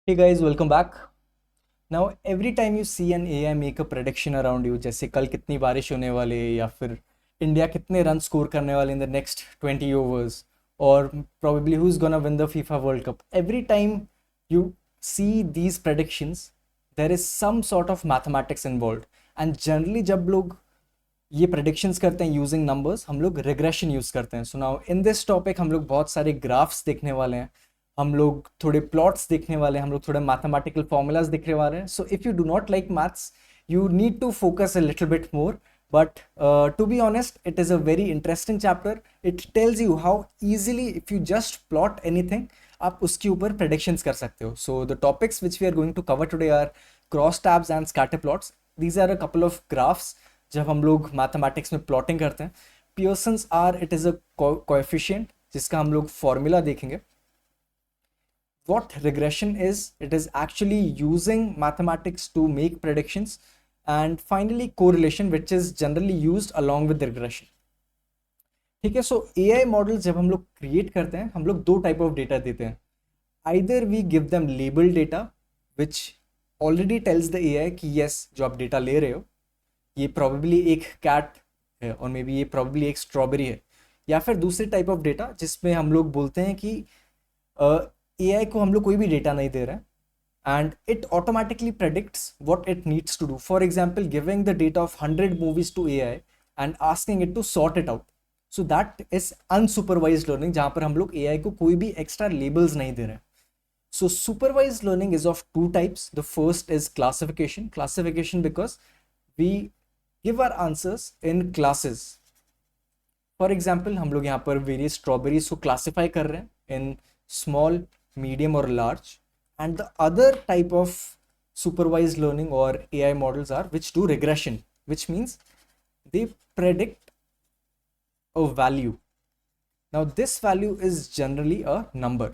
Hey guys, welcome back. Now, every time you see an AI make a prediction around you, जैसे कल कितनी बारिश होने वाली है या फिर इंडिया कितने रन स्कोर करने वाले in the next 20 overs or probably who's gonna win the FIFA World Cup. Every time you see these predictions, there is some sort of mathematics involved. And generally जब लोग ये predictions करते हैं using numbers, हम लोग regression use करते हैं. So now in this topic हम लोग बहुत सारे ग्राफ्स देखने वाले हैं, हम लोग थोड़े प्लॉट्स देखने वाले हैं, हम लोग थोड़े मैथमेटिकल फॉर्मूलाज देखने वाले हैं. So if you do not like maths, you need to focus a little bit more, but to be honest, it is a very interesting chapter. It tells you how easily, if you just plot anything, आप उसके ऊपर predictions कर सकते हो. So the topics which we are going to cover today are crosstabs and scatter plots. These are a couple of graphs जब हम लोग mathematics में प्लॉटिंग करते हैं. Pearson's R, it is a coefficient जिसका हम लोग फॉर्मूला देखेंगे. What regression is, it is actually using mathematics to make predictions. And finally correlation, which is generally used along with regression. ठीक है. सो AI मॉडल जब हम लोग क्रिएट करते हैं, हम लोग दो टाइप ऑफ डेटा देते हैं. either we give them label data which already tells the AI कि yes, जो आप डेटा ले रहे हो ये प्रॉबेबली एक कैट है और मे बी ये प्रॉबेबली एक स्ट्रॉबेरी है. या फिर दूसरे टाइप ऑफ डेटा जिसमें हम लोग बोलते हैं कि AI को हम लोग कोई भी डेटा नहीं दे रहे हैं and it automatically predicts what it needs to do. For example, giving the data of 100 movies to AI and asking it to sort it out. So that is unsupervised learning, जहां पर हम लोग AI को कोई भी extra labels नहीं दे रहे हैं. So supervised learning is of two types. The first is classification. Classification because we give our answers in classes. For example, हम लोग यहाँ पर various strawberries को classify कर रहे हैं in small, medium और large. And the other type of supervised learning or AI models are which do regression, which means they predict a value. Now this value is generally a number.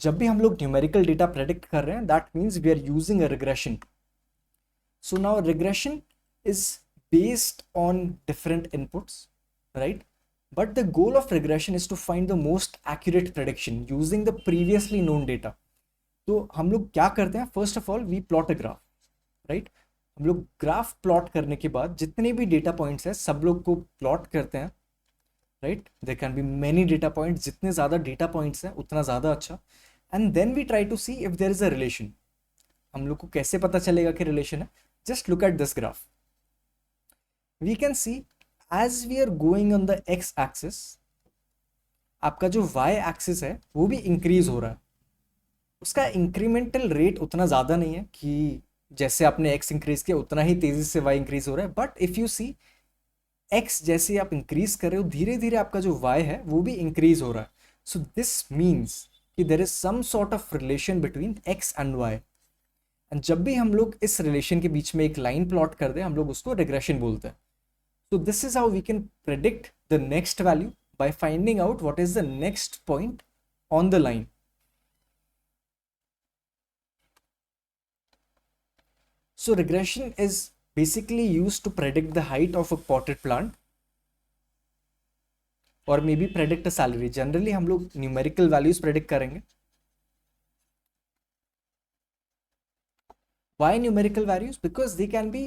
जब भी हम लोग numerical data predict कर रहे हैं, that means we are using a regression. So now regression is based on different inputs, right? But the goal of regression is to find the most accurate prediction using the previously known data. तो हम लोग क्या करते हैं, first of all we plot a graph, right? हम लोग graph plot करने के बाद जितने भी डेटा पॉइंट्स हैं सब लोग को प्लॉट करते हैं, right? There can be many data points, जितने ज़्यादा डेटा पॉइंट्स हैं उतना ज़्यादा अच्छा. And then we try to see if there is a relation. हम लोग को कैसे पता चलेगा कि रिलेशन है? Just look at this graph. We can see as we are going on the X axis, आपका जो वाई एक्सिस है वो भी इंक्रीज हो रहा है. उसका इंक्रीमेंटल रेट उतना ज़्यादा नहीं है कि जैसे आपने एक्स इंक्रीज किया उतना ही तेज़ी से वाई इंक्रीज हो रहा है. But if you see X जैसे आप इंक्रीज कर रहे हो, धीरे धीरे आपका जो वाई है वो भी इंक्रीज हो रहा है. सो दिस मीन्स कि there is some sort of relation between X and Y. And जब भी हम लोग इस रिलेशन के बीच में एक लाइन प्लॉट कर दे, हम लोग उसको रिग्रेशन बोलते हैं. So this is how we can predict the next value by finding out what is the next point on the line. So regression is basically used to predict the height of a potted plant or maybe predict a salary. Generally हम लोग numerical values predict करेंगे. Why numerical values? Because they can be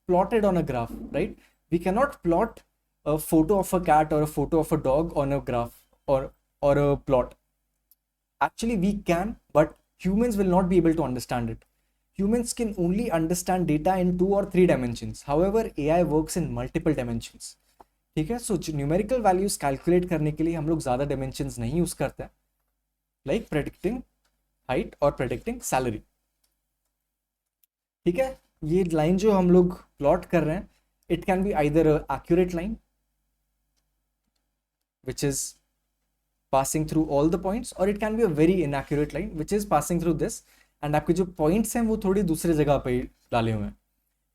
plotted on a graph, right? We cannot plot a photo of a cat or a photo of a dog on a graph or a plot. Actually we can, but humans will not be able to understand it. Humans can only understand data in 2 or 3 dimensions. However, AI works in multiple dimensions. ठीक है. So numerical values calculate करने के लिए हम लोग ज़्यादा dimensions नहीं use करते हैं, लाइक प्रेडिक्टिंग हाइट और प्रेडिक्टिंग सैलरी. ठीक है. ये लाइन जो हम लोग प्लॉट कर रहे हैं, it can be either accurate line which is passing through all the points, or it can be a very inaccurate line which is passing through this and आपके जो points हैं वो थोड़ी दूसरी जगह पे डाले हुए हैं.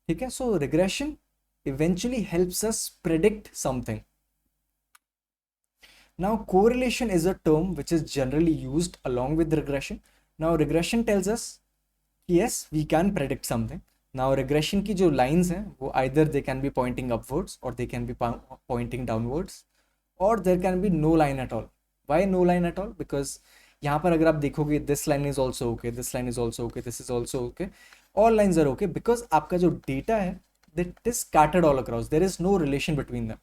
ठीक है. So regression eventually helps us predict something. Now correlation is a term which is generally used along with regression. Now regression tells us yes, we can predict something. Now regression की जो lines हैं वो either they can be pointing upwards or they can be pointing downwards, or there can be no line at all. Why no line at all? Because यहाँ पर अगर आप देखोगे this line is also okay, this line is also okay, this is also okay, all lines are okay, because आपका जो data है that is scattered all across, there is no relation between them.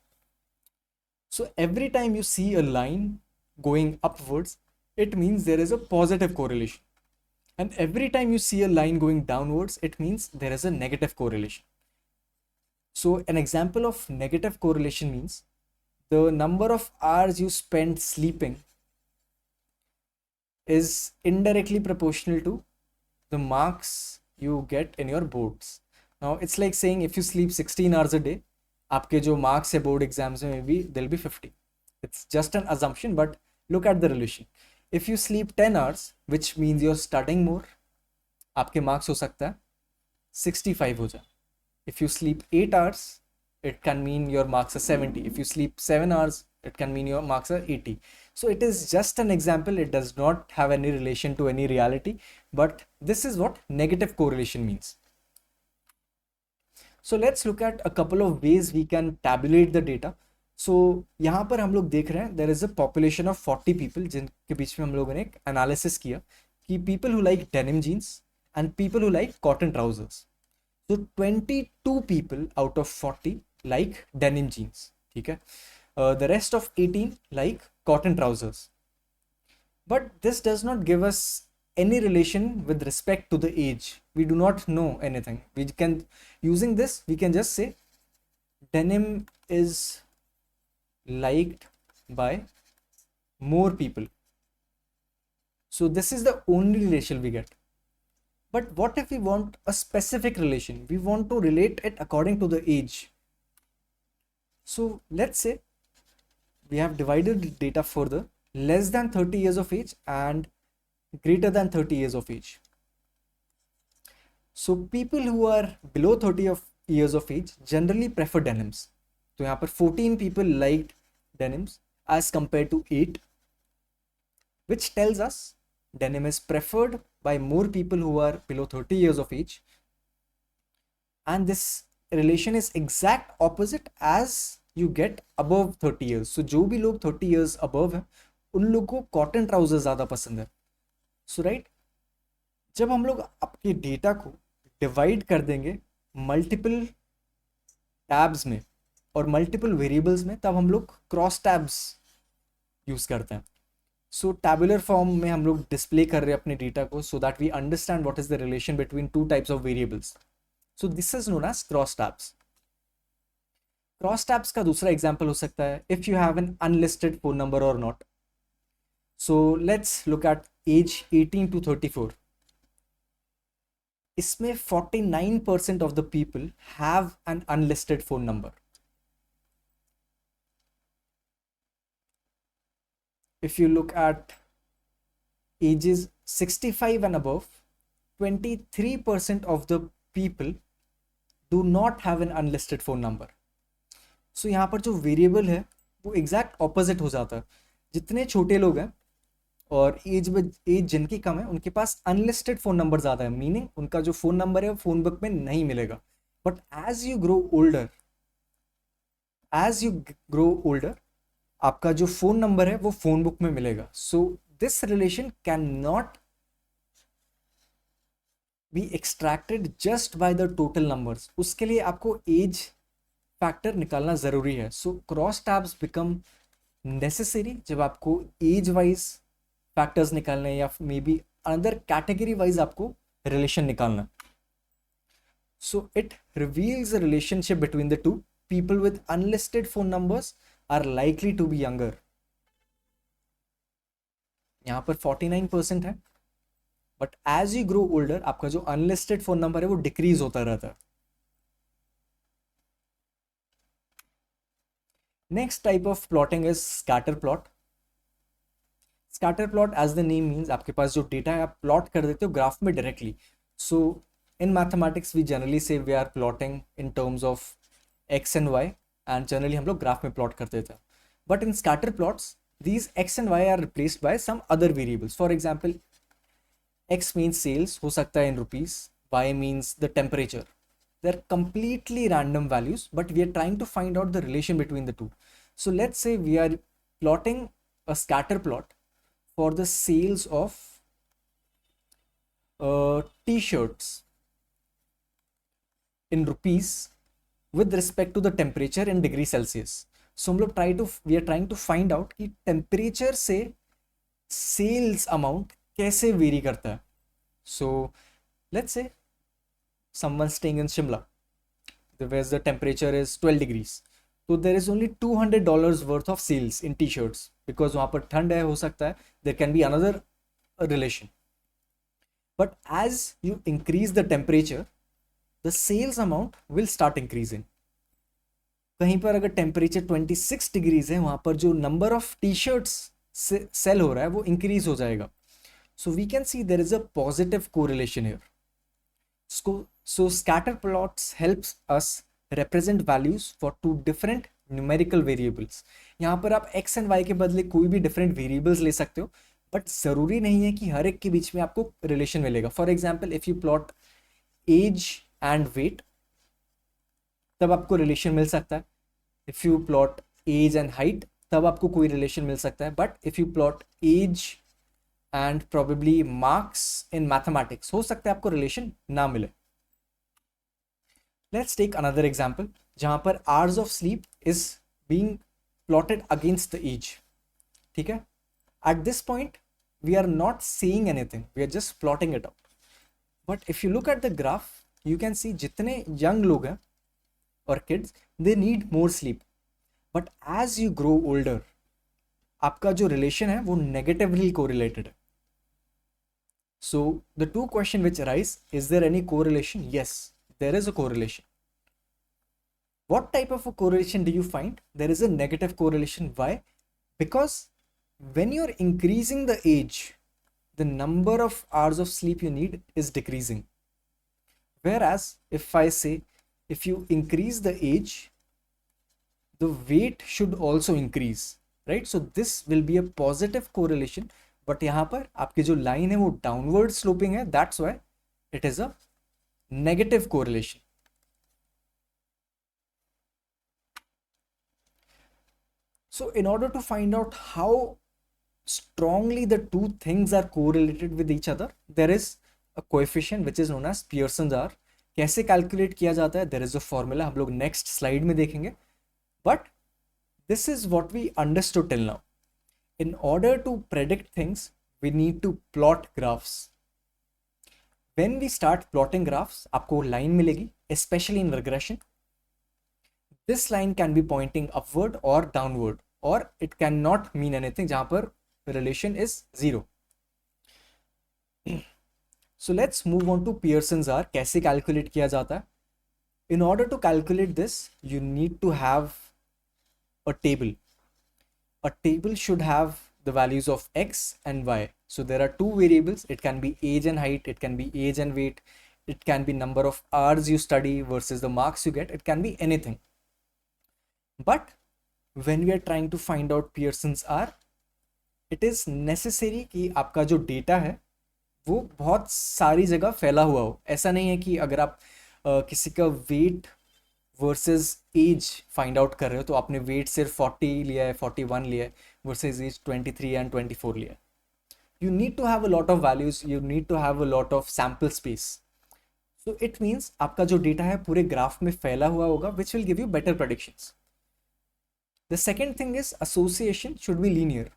So every time you see a line going upwards, it means there is a positive correlation. And every time you see a line going downwards, it means there is a negative correlation. So an example of negative correlation means the number of hours you spend sleeping is indirectly proportional to the marks you get in your boards. Now it's like saying if you sleep 16 hours a day, आपके जो marks है board exams में maybe they'll be 50. It's just an assumption, but look at the relation. If you sleep 10 hours, which means you're studying more, आपके marks हो सकता है 65 हो जाए. If you sleep 8 hours, it can mean your marks are 70. If you sleep 7 hours, it can mean your marks are 80. So it is just an example. It does not have any relation to any reality, but this is what negative correlation means. So let's look at a couple of ways we can tabulate the data. So यहाँ पर हम लोग देख रहे हैं there is a population of 40 people जिनके बीच में हम लोगों ने एक analysis किया कि people who like denim jeans and people who like cotton trousers. So 22 people out of 40 like denim jeans, ठीक है? The rest of 18 like cotton trousers. But this does not give us any relation with respect to the age. We do not know anything. We can, using this, we can just say denim is liked by more people. So this is the only relation we get. But what if we want a specific relation? We want to relate it according to the age. So let's say we have divided the data for the less than 30 years of age and greater than 30 years of age. So people who are below 30 years of age generally prefer denims. तो यहाँ पर 14 people liked denims as compared to 8, which tells us denim is preferred by more people who are below 30 years of age. And this relation is exact opposite as you get above 30 years. So जो भी लोग 30 years above हैं उन लोगों को cotton trouser ज़्यादा पसंद है. सो राइट, जब हम लोग आपके डेटा को डिवाइड कर देंगे मल्टीपल टैब्स में और मल्टीपल वेरिएबल्स में, तब हम लोग क्रॉस टैब्स यूज़ करते हैं. सो टैबुलर फॉर्म में हम लोग डिस्प्ले कर रहे हैं अपने डेटा को so that we understand what is the relation between two types of variables. So this is known as cross tabs. Cross tabs का दूसरा एग्जाम्पल हो सकता है if you have an unlisted phone number और not. So let's look at age 18 to 34. इसमें 49% of the people have an unlisted phone number. If you look at ages 65 and above, 23% of the people do not have an unlisted phone number. So यहाँ पर जो variable है वो exact opposite हो जाता है. जितने छोटे लोग हैं और एज जिनकी कम है उनके पास अनलिस्टेड फ़ोन नंबर ज़्यादा है, मीनिंग उनका जो फ़ोन नंबर है वो फ़ोन बुक में नहीं मिलेगा. But as you grow older आपका जो फ़ोन नंबर है वो फ़ोन बुक में मिलेगा. So this relation can not be extracted just by the total numbers. उसके लिए आपको एज फैक्टर निकालना ज़रूरी है. So cross tabs become necessary जब आपको एज वाइज फैक्टर्स निकालने या may be another category wise आपको रिलेशन निकालना. So it reveals the relationship between the two. People with unlisted phone numbers are likely to be younger. यहाँ पर 49% है, but as you grow older आपका जो unlisted phone number है वो decrease होता रहता है. Next type of plotting is scatter plot. Scatter plot as the name means आपके पास जो डेटा है आप प्लॉट कर देते हो ग्राफ में directly. So in mathematics we generally से we are plotting in terms of x and Y and generally हम लोग ग्राफ में प्लॉट करते थे. But in scatter plots these x and y are replaced by some other variables. For example, x means sales, हो सकता है in rupees, y means the temperature. They're completely random values, but we are trying to find out the relation between the two. So let's say we are plotting a scatter plot for the sales of t-shirts in rupees with respect to the temperature in degree Celsius. So हम लोग we are trying to find out कि temperature से sales amount कैसे vary करता है. So let's say someone staying in Shimla, where the temperature is 12 degrees. So there is only $200 worth of sales in t-shirts because वहाँ पर ठंड है, हो सकता है there can be another relation. But as you increase the temperature, the sales amount will start increasing. कहीं पर अगर टेम्परेचर 26 डिग्रीज है, वहां पर जो number of T shirts sale हो रहा है वो इंक्रीज हो जाएगा. So we can see there is a positive correlation here. So scatter plots helps us represent values for two different numerical variables. यहाँ पर आप x and y के बदले कोई भी different variables ले सकते हो, बट ज़रूरी नहीं है कि हर एक के बीच में आपको रिलेशन मिलेगा. For example if you plot age and weight, तब आपको रिलेशन मिल सकता है. If you plot age and height, तब आपको कोई रिलेशन मिल सकता है. But if you plot age and probably marks in mathematics, हो सकता है आपको रिलेशन ना मिले. लेट्स टेक अनदर एग्जाम्पल जहां पर hours of sleep is being plotted against the age. ठीक है, at this point we are not seeing anything, we are just plotting it out. But if you look at the graph, you can see जितने young लोग हैं और kids, they need more sleep. But as you grow older, आपका जो relation है वो negatively correlated है. So the two questions which arise, is there any correlation? Yes, there is a correlation. What type of a correlation do you find? There is a negative correlation. Why? Because when you're increasing the age, the number of hours of sleep you need is decreasing. Whereas if I say, if you increase the age, the weight should also increase, right? So this will be a positive correlation. But यहाँ पर आपकी जो line है वो downward sloping है, that's why it is a negative correlation. So in order to find out how strongly the two things are correlated with each other, there is a coefficient which is known as Pearson's R. कैसे calculate किया जाता है, there is a formula, हम लोग next slide में देखेंगे. But this is what we understood till now. In order to predict things, we need to plot graphs. When we start plotting graphs, आपको line मिलेगी, especially in regression. This line can be pointing upward or downward, or it cannot mean anything जहाँ पर relation is zero. So let's move on to Pearson's R. कैसे calculate किया जाता है? In order to calculate this, you need to have a table. A table should have the values of x and y. So there are two variables. It can be age and height, it can be age and weight, it can be number of hours you study versus the marks you get, it can be anything. But when we are trying to find out Pearson's R, it is necessary कि आपका जो data है वो बहुत सारी जगह फैला हुआ हो. ऐसा नहीं है कि अगर आप किसी का weight versus age find out कर रहे हो तो आपने वेट सिर्फ 40 लिया है, 41 लिया है, वर्सेस एज 23 एंड 24 लिया है. You need to have a lot of values, you need to have a lot of sample space. So it means आपका जो डेटा है पूरे ग्राफ में फैला हुआ होगा, which will give you better predictions. The second thing is association should be linear.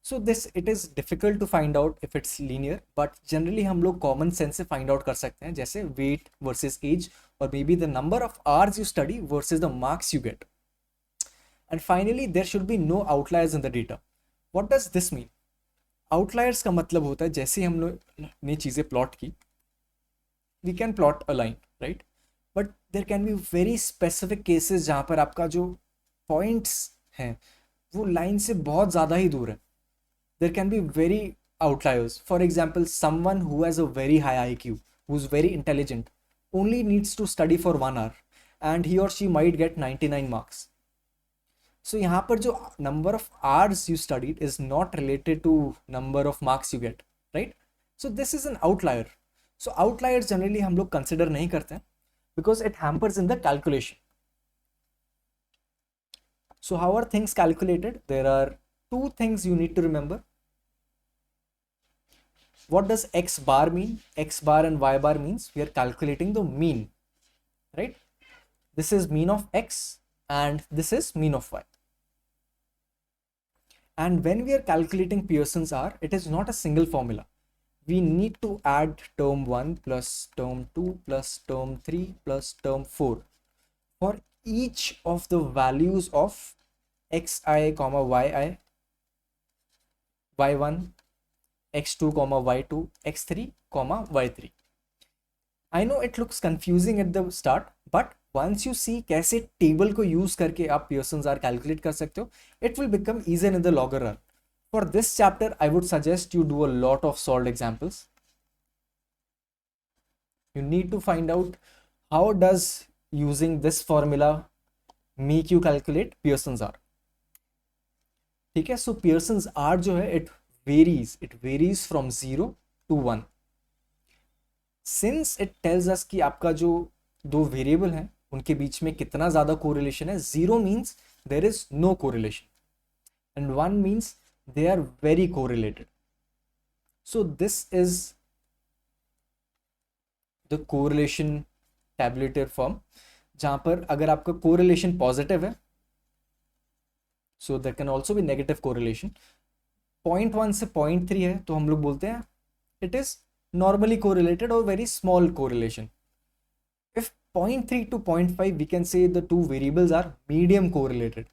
So this it is difficult to find out if it's linear, but generally हम लोग कॉमन सेंस से find out कर सकते हैं, जैसे weight versus age, or maybe the number of hours you study versus the marks you get. And finally, there should be no outliers in the data. What does this mean? Outliers का मतलब होता है जैसे हम लोग ने चीज़ें plot की, we can plot a line, right? But there can be very specific cases जहाँ पर आपका जो points हैं वो line से बहुत ज़्यादा ही दूर है. There can be very outliers. For example, someone who has a very high IQ, who's very intelligent, only needs to study for 1 hour and he or she might get 99 marks. So यहाँ पर जो number of hours you studied is not related to number of marks you get, right? So this is an outlier. So outliers generally हम लोग consider नहीं करते हैं because it hampers in the calculation. So how are things calculated? There are two things you need to remember. what does x bar mean? X bar and y bar means we are calculating the mean, right? This is mean of x and this is mean of y. And when we are calculating Pearson's R, it is not a single formula. We need to add term 1 plus term 2 plus term 3 plus term 4 for each of the values of xi comma yi, y1, x2 comma y2, x3 comma y3. I know it looks confusing at the start, but once you see कैसे table को use करके आप Pearson's are calculate कर सकते हो, it will become easier in the longer run. For this chapter, I would suggest you do a lot of solved examples. You need to find out how does using this formula make you calculate Pearson's R. ठीक है, so Pearson's R जो है it varies from 0 to 1. Since it tells us कि आपका जो दो variable हैं उनके बीच में कितना ज्यादा कोरिलेशन है, 0 means there is no correlation and 1 means they are very correlated. So this is the correlation tabulator form, जहां पर अगर आपका correlation positive है, so there can also be negative correlation. 0.1 से 0.3 है तो हम लोग बोलते हैं it is normally correlated or very small correlation. If 0.3 to 0.5, we can say the two variables are medium correlated.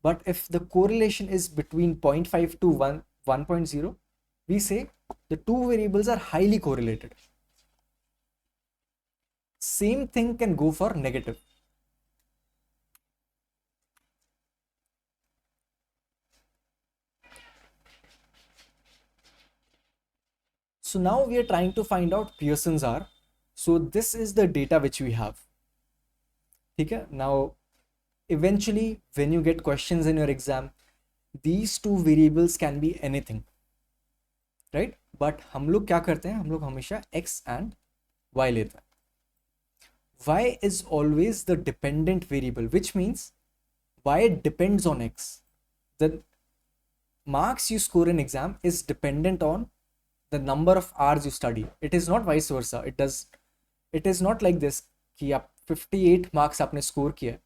But if the correlation is between 0.5 to 1.0, we say the two variables are highly correlated. Same thing can go for negative. So now we are trying to find out Pearson's R. So this is the data which we have. Okay, now eventually when you get questions in your exam, these two variables can be anything, right? But हम लोग क्या करते हैं, हम लोग हमेशा x and y लेते हैं. Y is always the dependent variable, which means y depends on x. The marks you score in exam is dependent on the number of hours you study. It is not vice versa. It is not like this कि आप 58 marks आपने score किया.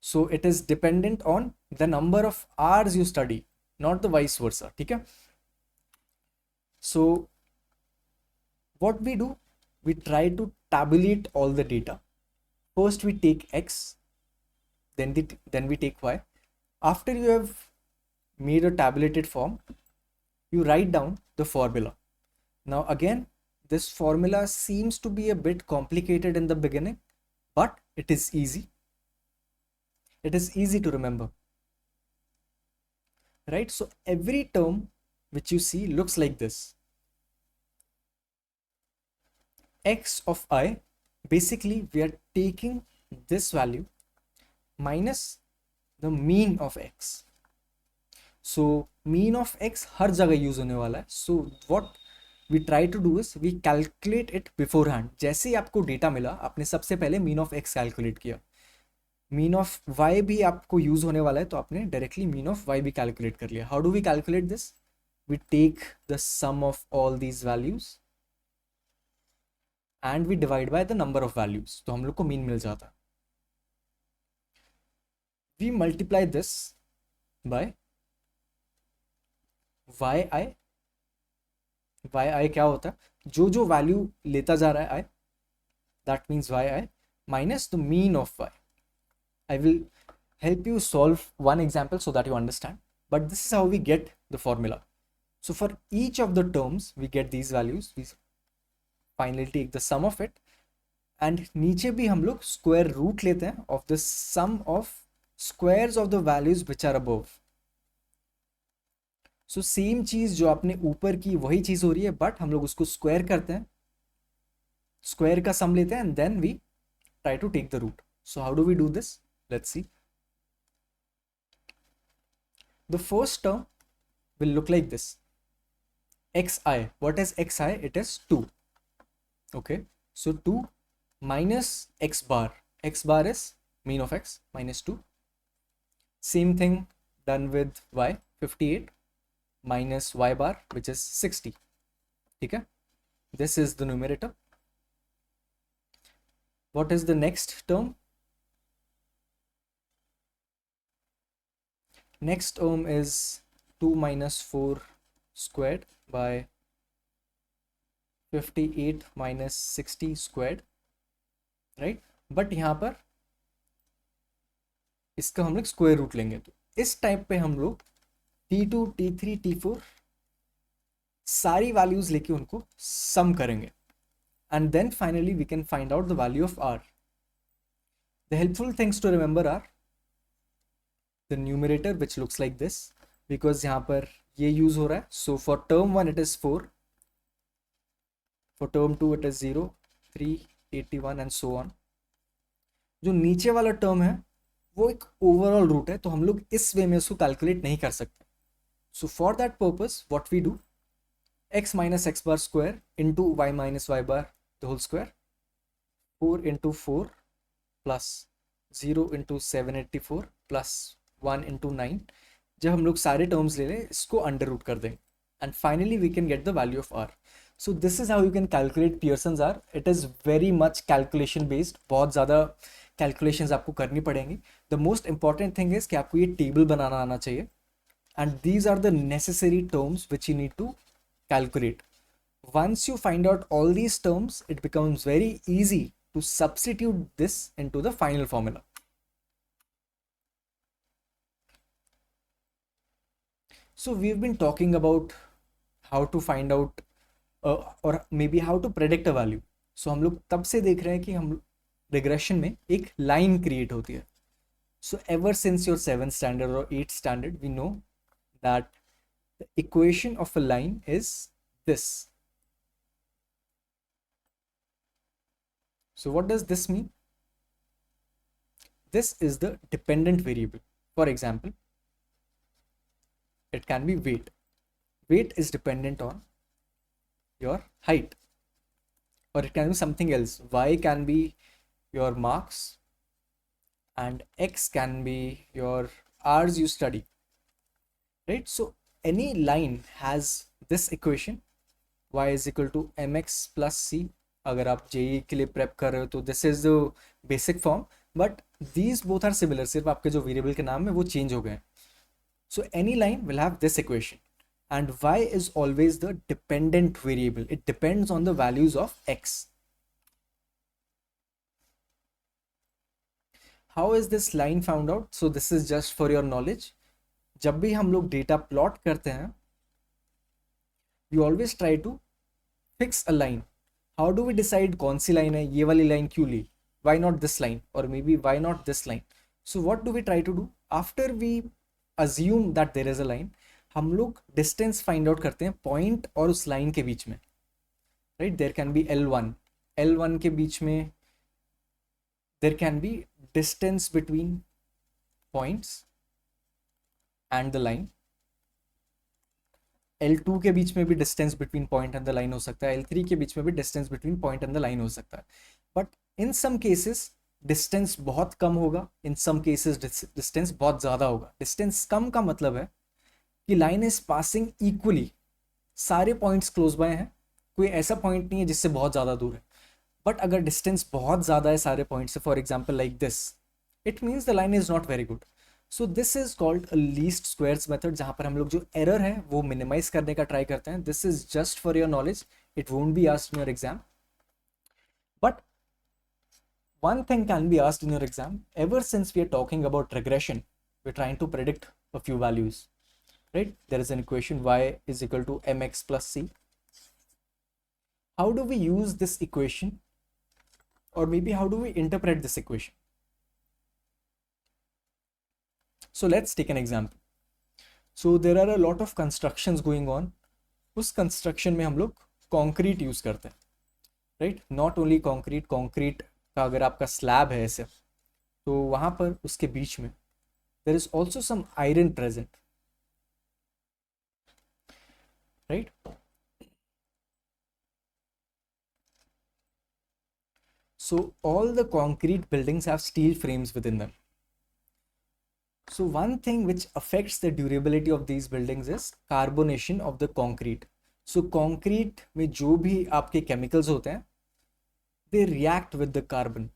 So it is dependent on the number of hours you study, not the vice versa. ठीक है? So what we do, we try to tabulate all the data. First we take x, then we take y. After you have made a tabulated form, you write down the formula. Now again, this formula seems to be a bit complicated in the beginning, but it is easy. It is easy to remember, right? So every term which you see looks like this. X of I, basically we are taking this value minus the mean of x. So mean of x हर जगह use होने वाला है. So what we try to do is we calculate it beforehand. जैसे ही आपको data मिला, आपने सबसे पहले mean of x कैलकुलेट किया. मीन ऑफ y भी आपको यूज होने वाला है तो आपने डायरेक्टली मीन ऑफ y भी कैलकुलेट कर लिया. How do we calculate this? We take the sum of all these values and we divide by the number of values, तो हम लोग को मीन मिल जाता है. We multiply this by yi क्या होता है, जो वैल्यू लेता जा रहा है i, that means yi minus the mean of y. I will help you solve one example so that you understand, but this is how we get the formula. So for each of the terms we get these values, we finally take the sum of it, and नीचे भी हम लोग square root लेते हैं of the sum of squares of the values which are above. So same चीज जो आपने ऊपर की वही चीज हो रही है, but हम लोग उसको square करते हैं, square का sum लेते हैं and then we try to take the root. So how do we do this? Let's see. The first term will look like this. xi. What is xi? It is 2. Okay. So 2 minus x bar. X bar is mean of x minus 2. Same thing done with y, 58 minus y bar, which is 60. ठीक है, this is the numerator. What is the next term? Next term is 2 minus 4 squared by 58 minus 60 squared, right. But यहाँ पर इसका हम लोग square root लेंगे, तो इस टाइप पे हम लोग T2 T3 T4 सारी वैल्यूज लेके उनको सम करेंगे, and then finally we can find out the value of r. The helpful things to remember are the numerator, which looks like this, because यहाँ पर ये यूज हो रहा है. So for term 1 it is 4, for term 2 it is 0, 3, 81 and so on. जो नीचे वाला term है वो एक ओवरऑल रूट है, तो हम लोग इस वे में उसको कैलकुलेट नहीं कर सकते. So for that purpose what we do, x minus x bar square into y minus y bar the whole square, 4 into 4 plus 0 into 784 plus 1 into 9. जब हम लोग सारे टर्म्स ले लें इसको अंडर रूट कर दें, and finally we can get the value of r. So this is how you can calculate Pearson's r. It is very much calculation based, बहुत ज़्यादा calculations आपको करनी पड़ेंगी. The most important thing is कि आपको ये टेबल बनाना आना चाहिए, and these are the necessary terms which you need to calculate. Once you find out all these terms, it becomes very easy to substitute this into the final formula. So we've been talking about how to find out or maybe how to predict a value. So हम लोग तब से देख रहे हैं कि हम regression में एक line create होती है. So ever since your 7th standard or 8th standard, we know that the equation of a line is this. So what does this mean? This is the dependent variable. For example, it can be weight. Weight is dependent on your height, or it can be something else. Y can be your marks and X can be your hours you study, right? So any line has this equation, y is equal to mx plus c. अगर आप JEE के लिए prep कर रहे हो तो this is the basic form, but these both are similar, सिर्फ आपके जो वेरिएबल के नाम है वो चेंज हो गए. So any line will have this equation, and y is always the dependent variable. It depends on the values of x. How is this line found out? So this is just for your knowledge. जब भी हम लोग data plot करते हैं, we always try to fix a line. How do we decide कौन सी line है, ये वाली लाइन क्यों ली, why not this line, or maybe why not this line? So what do we try to do? After we assume that there is a line, हम लोग distance find out करते हैं point और उस लाइन के बीच में, right. There can B L1 के बीच में, there can be distance between points and the line. L2 के बीच में भी distance between point and the line हो सकता है, L3 के बीच में भी distance between point and the line हो सकता है. But in some cases distance बहुत कम होगा, इन सम केसेस डिस्टेंस बहुत ज़्यादा होगा. डिस्टेंस कम का मतलब है कि लाइन इज पासिंग इक्वली, सारे पॉइंट्स क्लोज बाय हैं, कोई ऐसा पॉइंट नहीं है जिससे बहुत ज़्यादा दूर है. बट अगर डिस्टेंस बहुत ज़्यादा है सारे पॉइंट से, for example like this, it means the line is not very good. So this is called a least squares method, जहाँ पर हम लोग जो एरर है वो मिनिमाइज करने का ट्राई करते हैं. This is just for your knowledge, it won't be asked in your exam, but one thing can be asked in your exam. Ever since we are talking about regression, we're trying to predict a few values, right? There is an equation y is equal to mx plus c. How do we use this equation, or maybe how do we interpret this equation? So let's take an example. So there are a lot of constructions going on. उस construction में हम लोग concrete use करते हैं, right? Not only concrete का अगर आपका slab है ऐसे, तो वहां पर उसके बीच में there is also some iron present, right. So all the concrete buildings have steel frames within them. So one thing which affects the durability of these buildings is carbonation of the concrete. So concrete में जो भी आपके chemicals होते हैं, they react with the carbon.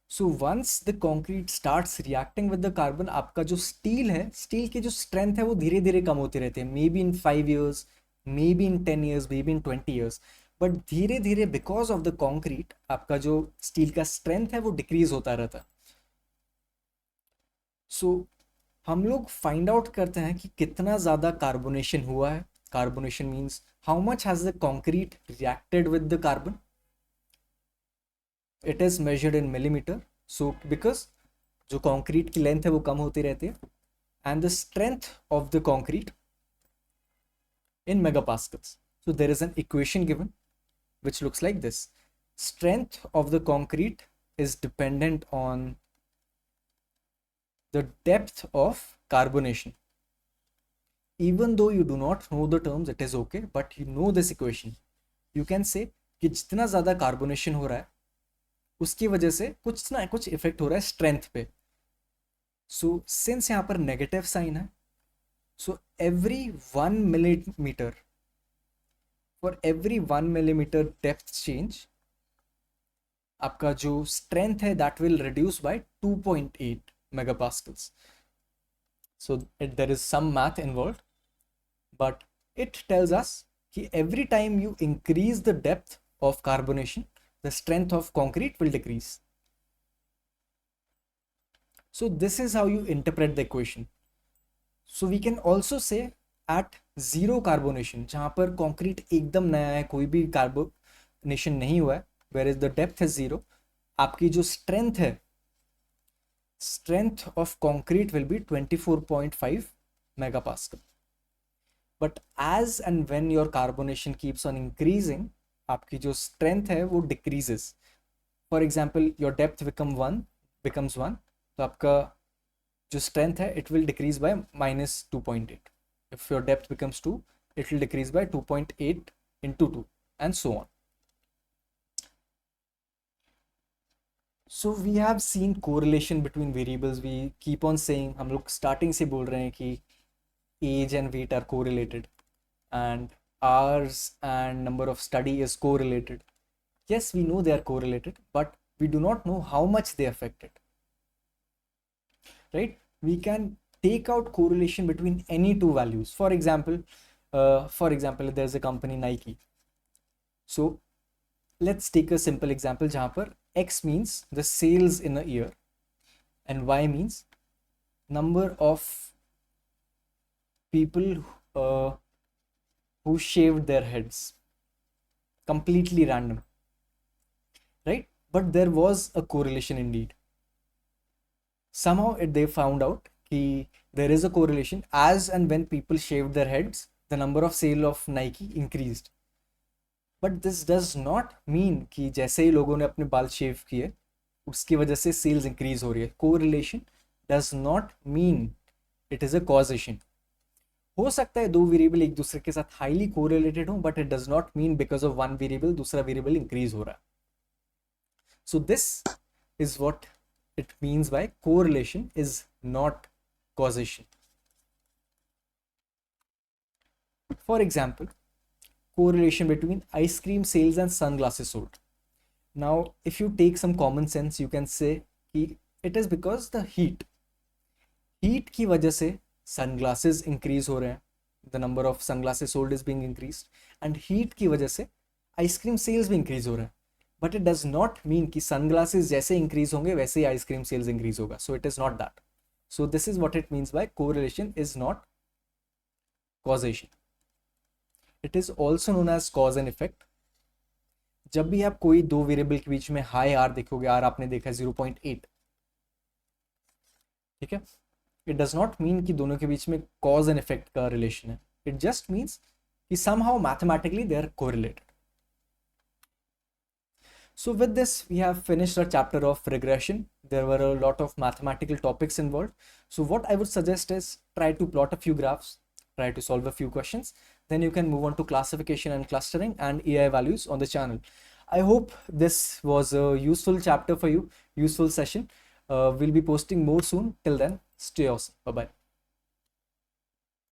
So once the concrete starts reacting with the carbon, आपका जो steel है, steel की जो स्ट्रेंथ है वो धीरे धीरे कम होती रहती है. May be in 5 years, may be in 10 years, may be in 20 years. But धीरे धीरे बिकॉज ऑफ द कॉन्क्रीट आपका जो स्टील का स्ट्रेंथ है वो डिक्रीज होता रहता है. सो हम लोग फाइंड आउट करते हैं कि कितना ज़्यादा कार्बोनेशन हुआ है. Carbonation means how much has the concrete reacted with the carbon. It is measured in millimetre. So because जो कॉन्क्रीट की लेंथ है वो कम होती रहती है, and the strength of the concrete in megapascals. So there is an equation given which looks like this. Strength of the concrete is dependent on the depth of carbonation. Even though you do not know the terms, it is okay, but you know this equation. You can say कि जितना ज़्यादा carbonation हो रहा है उसकी वजह से कुछ ना कुछ इफेक्ट हो रहा है स्ट्रेंथ पे. सो सिंस यहाँ पर नेगेटिव साइन है, so every 1 millimeter, for every 1 millimeter depth change, आपका जो strength है that will reduce by 2.8 megapascals. So there is some math involved, but it tells us कि every time you increase the depth of carbonation, the strength of concrete will decrease. So this is how you interpret the equation. So we can also say at zero carbonation, जहाँ पर concrete एकदम नया है, कोई भी carbonation नहीं हुआ है, whereas the depth is zero, आपकी जो strength है, strength of concrete will be 24.5 megapascal. But as and when your carbonation keeps on increasing, आपकी जो strength है वो decreases. For example, your depth becomes 1, तो आपका जो strength है it will decrease by -2.8. If your depth becomes 2, it will decrease by 2.8 into 2 and so on. So we have seen correlation between variables. We keep on saying, हम लोग starting से बोल रहे हैं कि age and weight are correlated and hours and number of study is correlated. Yes, we know they are correlated, but we do not know how much they affect it. Right? We can take out correlation between any two values. For example, there's a company Nike. So let's take a simple example जहाँ पर X means the sales in a year and Y means number of people who shaved their heads. Completely random, right? But there was a correlation indeed. Somehow they found out कि there is a correlation. As and when people shaved their heads, the number of sale of Nike increased. But this does not mean कि जैसे ही लोगों ने अपने बाल शेव किए उसकी वजह से सेल्स इंक्रीज हो रही है. Correlation does not mean it is a causation. हो सकता है दो वेरिएबल एक दूसरे के साथ हाईली कोरिलेटेड हो, but it does not mean because of one variable दूसरा वेरिएबल इंक्रीज हो रहा है. So this is what it means by correlation is not causation. For example, correlation between ice cream sales and sunglasses sold. Now, if you take some common sense, you can say it is because the heat की वजह से sunglasses increase हो रहे हैं. The number of sunglasses sold is being increased, and heat की वजह से ice cream sales भी increase हो रहे हैं. But it does not mean कि sunglasses जैसे increase होंगे वैसे ही ice cream sales increase होगा. So it is not that. So this is what it means by correlation is not causation. It is also known as cause and effect. जब भी आप कोई दो वेरिएबल के बीच में हाई आर देखोगे, आर आपने देखा 0.8, ठीक है, इट डज नॉट मीन कि दोनों के बीच में कॉज एंड इफेक्ट का रिलेशन है. इट जस्ट मीन्स कि somehow mathematically they are correlated. So with this, we have finished our chapter of regression. There were a lot of mathematical topics involved. So what I would suggest is try to plot a few graphs, try to solve a few questions. Then you can move on to classification and clustering and AI values on the channel. I hope this was a useful chapter for you, useful session. We'll be posting more soon. Till then, stay awesome. Bye-bye.